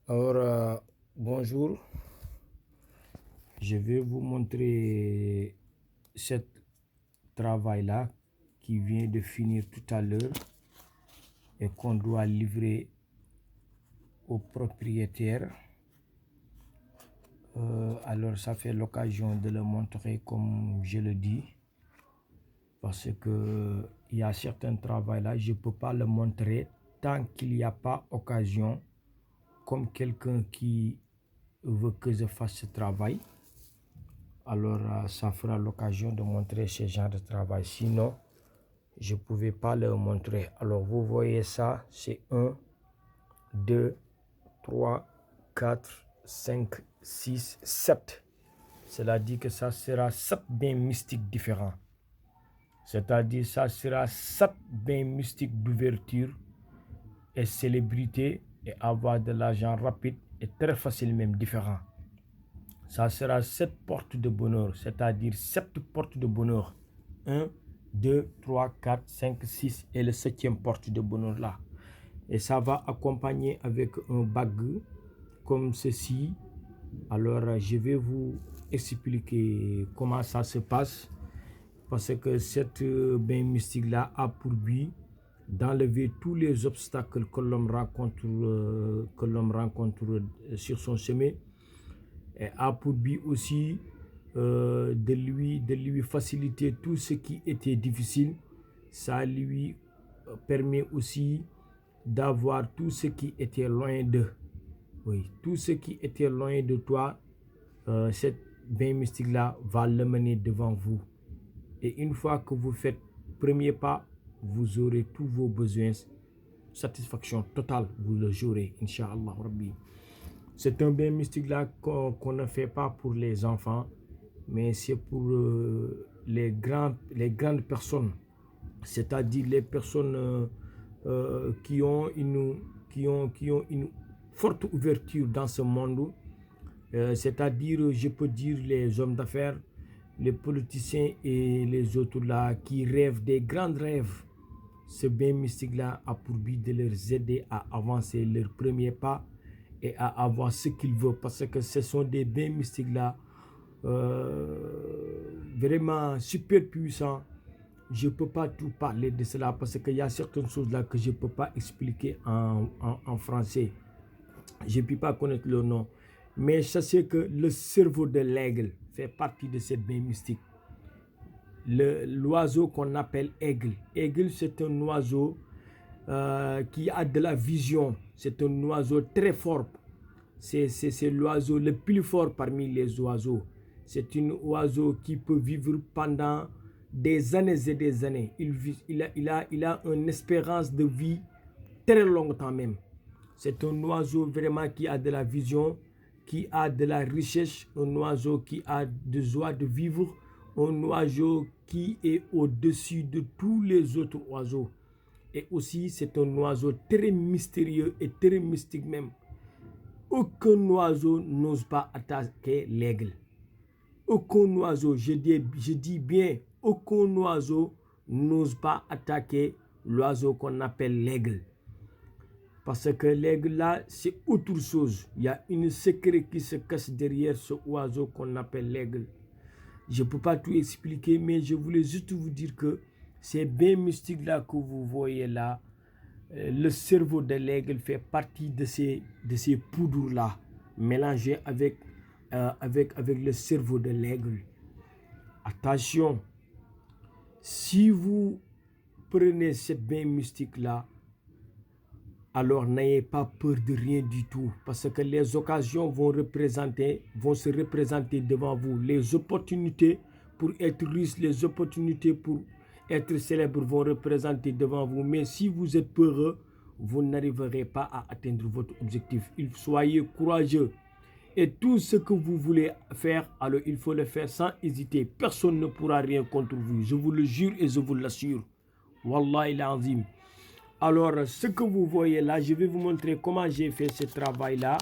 Alors, bonjour, je vais vous montrer ce travail-là qui vient de finir tout à l'heure et qu'on doit livrer au propriétaire. Alors, ça fait l'occasion de le montrer comme je le dis, parce que il y a certains travail-là, je ne peux pas le montrer tant qu'il n'y a pas occasion, comme quelqu'un qui veut que je fasse ce travail. Alors ça fera l'occasion de montrer ce genre de travail. Sinon, je ne pouvais pas le montrer. Alors vous voyez ça, c'est 1, 2, 3, 4, 5, 6, 7. Cela dit que ça sera 7 bains mystiques différents. C'est-à-dire ça sera 7 bains mystiques d'ouverture et célébrité et avoir de l'argent rapide et très facile même différent. Ça sera 7 portes de bonheur, c'est-à-dire 7 portes de bonheur. 1, 2, 3, 4, 5, 6 et le 7e porte de bonheur là. Et ça va accompagner avec un bague comme ceci. Alors, je vais vous expliquer comment ça se passe. Parce que cette bain mystique là a pour but d'enlever tous les obstacles que l'homme rencontre sur son chemin, et a pour but aussi de lui faciliter tout ce qui était difficile. Ça lui permet aussi d'avoir tout ce qui était loin d'eux. Oui, tout ce qui était loin de toi, cette bain mystique-là va le mener devant vous. Et une fois que vous faites premier pas, vous aurez tous vos besoins. Satisfaction totale, vous le aurez, Inch'Allah Rabbi. C'est un bain mystique là qu'on ne fait pas pour les enfants, mais c'est pour les grandes personnes, c'est-à-dire les personnes qui ont une forte ouverture dans ce monde, c'est-à-dire, je peux dire, les hommes d'affaires, les politiciens et les autres là qui rêvent des grands rêves. Ce bain mystique là a pour but de les aider à avancer leurs premiers pas et à avoir ce qu'ils veulent, parce que ce sont des bains mystiques là vraiment super puissants. Je ne peux pas tout parler de cela parce qu'il y a certaines choses là que je ne peux pas expliquer en français. Je ne peux pas connaître le nom. Mais sachez que le cerveau de l'aigle fait partie de cette bain mystique. L'oiseau qu'on appelle aigle. Aigle, c'est un oiseau qui a de la vision. C'est un oiseau très fort. C'est l'oiseau le plus fort parmi les oiseaux. C'est un oiseau qui peut vivre pendant des années et des années. Il a une espérance de vie très longtemps même. C'est un oiseau vraiment qui a de la vision, qui a de la richesse, un oiseau qui a de joie de vivre, un oiseau qui est au-dessus de tous les autres oiseaux. Et aussi, c'est un oiseau très mystérieux et très mystique même. Aucun oiseau n'ose pas attaquer l'aigle. Aucun oiseau, je dis bien, aucun oiseau n'ose pas attaquer l'oiseau qu'on appelle l'aigle. Parce que l'aigle là, c'est autre chose. Il y a une secret qui se cache derrière ce oiseau qu'on appelle l'aigle. Je ne peux pas tout expliquer, mais je voulais juste vous dire que ces bains mystiques là que vous voyez là, le cerveau de l'aigle fait partie de ces poudres là, mélangées avec le cerveau de l'aigle. Attention, si vous prenez cette bain mystique là, alors n'ayez pas peur de rien du tout, parce que les occasions vont se représenter devant vous. Les opportunités pour être riche, les opportunités pour être célèbre vont représenter devant vous. Mais si vous êtes peureux, vous n'arriverez pas à atteindre votre objectif. Soyez courageux. Et tout ce que vous voulez faire, alors il faut le faire sans hésiter. Personne ne pourra rien contre vous. Je vous le jure et je vous l'assure. Wallah il azim. Alors, ce que vous voyez là, je vais vous montrer comment j'ai fait ce travail-là.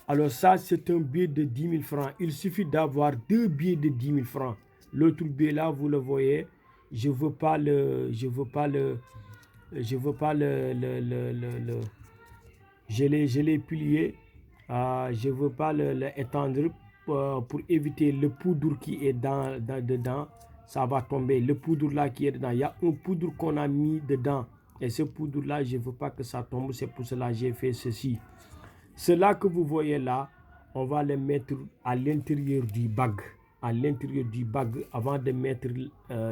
Alors ça, c'est un billet de 10 000 francs. Il suffit d'avoir 2 billets de 10 000 francs. L'autre billet là, vous le voyez. Je veux pas le, je l'ai plié. Je ne veux pas l'étendre pour éviter le poudre qui est dedans. Ça va tomber. Le poudre là qui est dedans. Il y a un poudre qu'on a mis dedans. Et ce poudre là, je ne veux pas que ça tombe. C'est pour cela que j'ai fait ceci. Cela que vous voyez là, on va le mettre à l'intérieur du bag. À l'intérieur du bag avant de mettre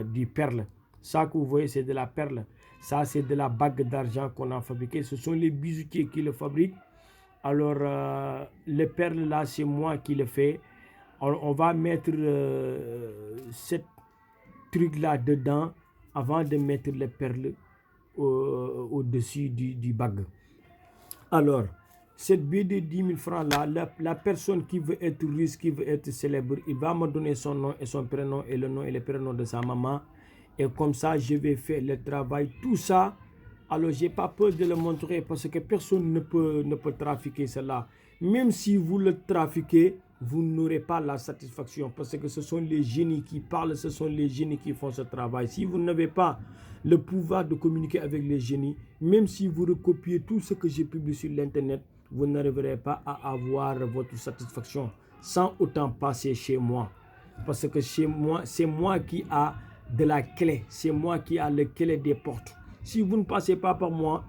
du perle. Ça que vous voyez, c'est de la perle. Ça, c'est de la bague d'argent qu'on a fabriqué. Ce sont les bijoutiers qui le fabriquent. Alors, les perles là, c'est moi qui le fais. Alors, on va mettre ce truc là dedans avant de mettre les perles au-dessus du bag. Alors, cette baie de 10 000 francs là, la personne qui veut être riche, qui veut être célèbre, il va me donner son nom et son prénom et le nom et le prénom de sa maman. Et comme ça, je vais faire le travail, tout ça. Alors, je n'ai pas peur de le montrer parce que personne ne peut trafiquer cela. Même si vous le trafiquez, vous n'aurez pas la satisfaction parce que ce sont les génies qui parlent, ce sont les génies qui font ce travail. Si vous n'avez pas le pouvoir de communiquer avec les génies, même si vous recopiez tout ce que j'ai publié sur l'internet, vous n'arriverez pas à avoir votre satisfaction sans autant passer chez moi. Parce que chez moi, c'est moi qui a de la clé, c'est moi qui a le clé des portes. Si vous ne passez pas par moi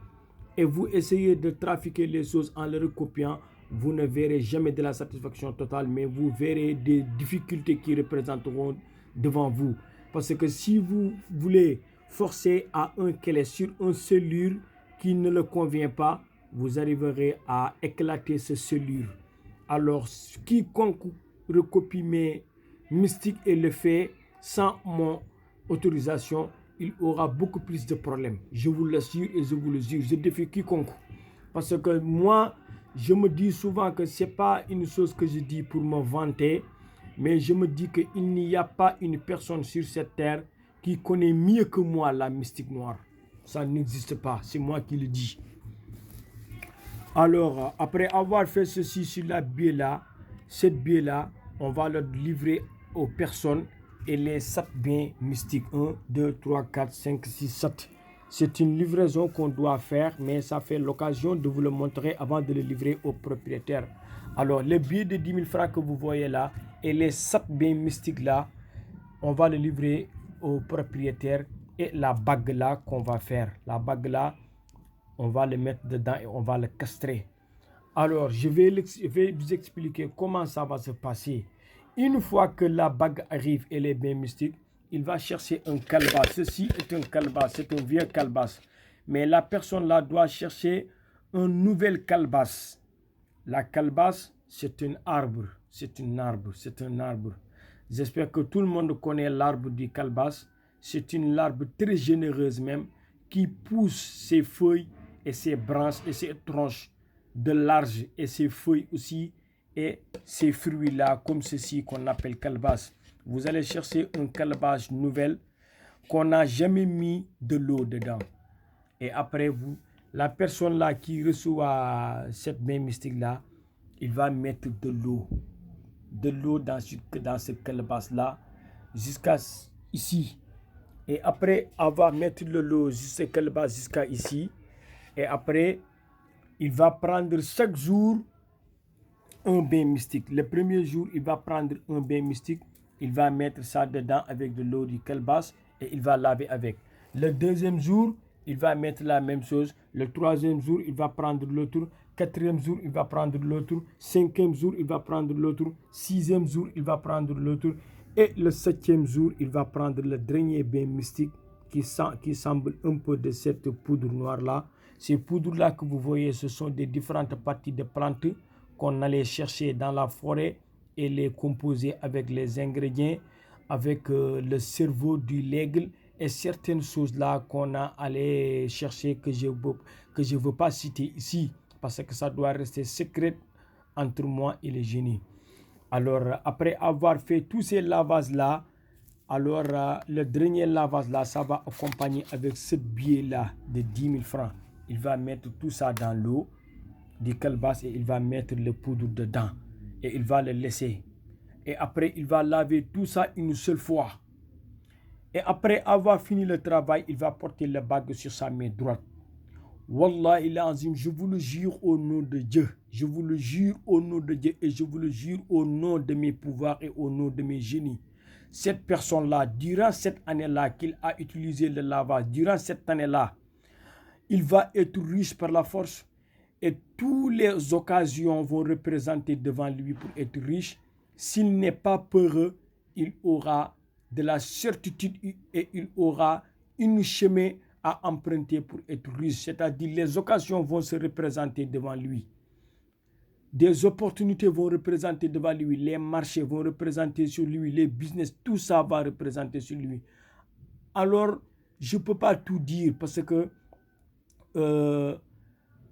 et vous essayez de trafiquer les choses en les recopiant, vous ne verrez jamais de la satisfaction totale, mais vous verrez des difficultés qui représenteront devant vous. Parce que si vous voulez forcer à un clé sur une cellule qui ne le convient pas, vous arriverez à éclater ce cellule. Alors, quiconque recopie mes mystiques et le fait sans mon autorisation, il aura beaucoup plus de problèmes. Je vous l'assure et je vous le jure. Je défie quiconque. Parce que moi, je me dis souvent que ce n'est pas une chose que je dis pour me vanter, mais je me dis qu'il n'y a pas une personne sur cette terre qui connaît mieux que moi la mystique noire. Ça n'existe pas, c'est moi qui le dis. Alors, après avoir fait ceci sur la baie là, cette baie là, on va le livrer aux personnes et les 7 biens mystiques. 1, 2, 3, 4, 5, 6, 7. C'est une livraison qu'on doit faire, mais ça fait l'occasion de vous le montrer avant de le livrer au propriétaire. Alors, le billet de 10 000 francs que vous voyez là et les 7 biens mystiques là, on va le livrer au propriétaire et la bague là qu'on va faire. La bague là, on va le mettre dedans et on va le castrer. Alors, je vais vous expliquer comment ça va se passer. Une fois que la bague arrive et les biens mystiques, il va chercher un calebasse. Ceci est un calebasse, c'est un vieux calebasse. Mais la personne là doit chercher un nouvel calebasse. La calebasse, c'est un arbre. C'est un arbre. C'est un arbre. J'espère que tout le monde connaît l'arbre du calebasse. C'est une arbre très généreuse même qui pousse ses feuilles et ses branches et ses tronches de large et ses feuilles aussi et ces fruits-là comme ceci qu'on appelle calebasse. Vous allez chercher une calebasse nouvelle qu'on n'a jamais mis de l'eau dedans. Et après vous, la personne là qui reçoit cette main mystique-là, il va mettre de l'eau dans ce calebasse-là jusqu'à ici. Et après avoir mis de l'eau jusqu'à calebasse jusqu'à ici, et après, il va prendre chaque jour un bain mystique. Le premier jour, il va prendre un bain mystique. Il va mettre ça dedans avec de l'eau du calebasse et il va laver avec. Le deuxième jour, il va mettre la même chose. Le troisième jour, il va prendre l'autre. Quatrième jour, il va prendre l'autre. Cinquième jour, il va prendre l'autre. Sixième jour, il va prendre l'autre. Et le septième jour, il va prendre le dernier bain mystique qui semble un peu de cette poudre noire-là. Ces poudres-là que vous voyez, ce sont des différentes parties de plantes qu'on allait chercher dans la forêt et les composer avec les ingrédients, avec le cerveau de l'aigle et certaines choses-là qu'on a allé chercher que je ne veux pas citer ici parce que ça doit rester secret entre moi et les génies. Alors, après avoir fait tous ces lavages-là, alors le dernier lavage-là, ça va accompagner avec ce billet-là de 10 000 francs. Il va mettre tout ça dans l'eau du calebasse et il va mettre le poudre dedans. Et il va le laisser. Et après, il va laver tout ça une seule fois. Et après avoir fini le travail, il va porter la bague sur sa main droite. Wallahi l'azim, je vous le jure au nom de Dieu. Je vous le jure au nom de Dieu et je vous le jure au nom de mes pouvoirs et au nom de mes génies. Cette personne-là, durant cette année-là qu'il a utilisé le lavage, durant cette année-là, il va être riche par la force et toutes les occasions vont représenter devant lui pour être riche. S'il n'est pas peureux, il aura de la certitude et il aura un chemin à emprunter pour être riche. C'est-à-dire les occasions vont se représenter devant lui. Des opportunités vont représenter devant lui, les marchés vont représenter sur lui, les business, tout ça va représenter sur lui. Alors, je ne peux pas tout dire parce que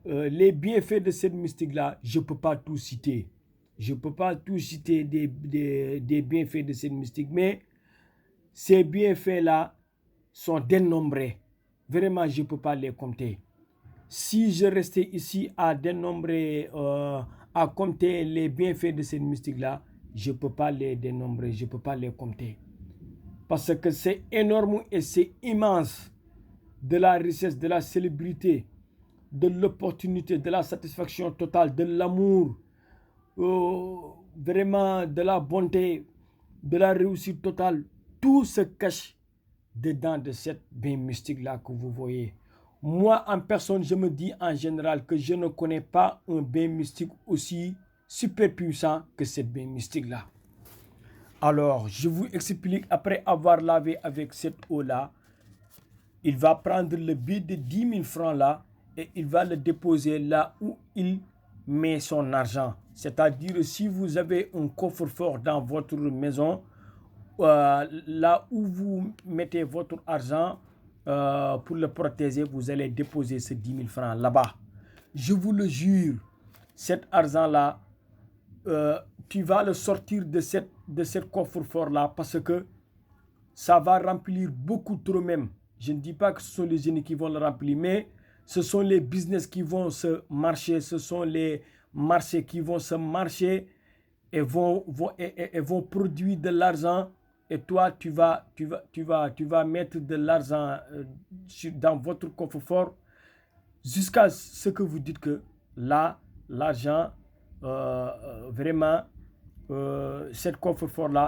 les bienfaits de cette mystique-là, je ne peux pas tout citer. Je ne peux pas tout citer des bienfaits de cette mystique, mais ces bienfaits-là sont dénombrés. Vraiment, je ne peux pas les compter. Si je restais ici à dénombrer, à compter les bienfaits de cette mystique-là, je ne peux pas les dénombrer, je ne peux pas les compter. Parce que c'est énorme et c'est immense. De la richesse, de la célébrité, de l'opportunité, de la satisfaction totale, de l'amour, vraiment de la bonté, de la réussite totale. Tout se cache dedans de cette bain mystique-là que vous voyez. Moi, en personne, je me dis en général que je ne connais pas un bain mystique aussi super puissant que cette bain mystique-là. Alors, je vous explique, après avoir lavé avec cette eau-là, il va prendre le billet de 10 000 francs là et il va le déposer là où il met son argent. C'est-à-dire, si vous avez un coffre-fort dans votre maison, là où vous mettez votre argent pour le protéger, vous allez déposer ces 10 000 francs là-bas. Je vous le jure, cet argent-là, tu vas le sortir de cette coffre-fort-là parce que ça va remplir beaucoup trop même. Je ne dis pas que ce sont les génies qui vont le remplir, mais ce sont les business qui vont se marcher, ce sont les marchés qui vont se marcher et vont produire de l'argent. Et toi, tu vas mettre de l'argent dans votre coffre-fort jusqu'à ce que vous dites que là, l'argent, vraiment, cette coffre-fort-là,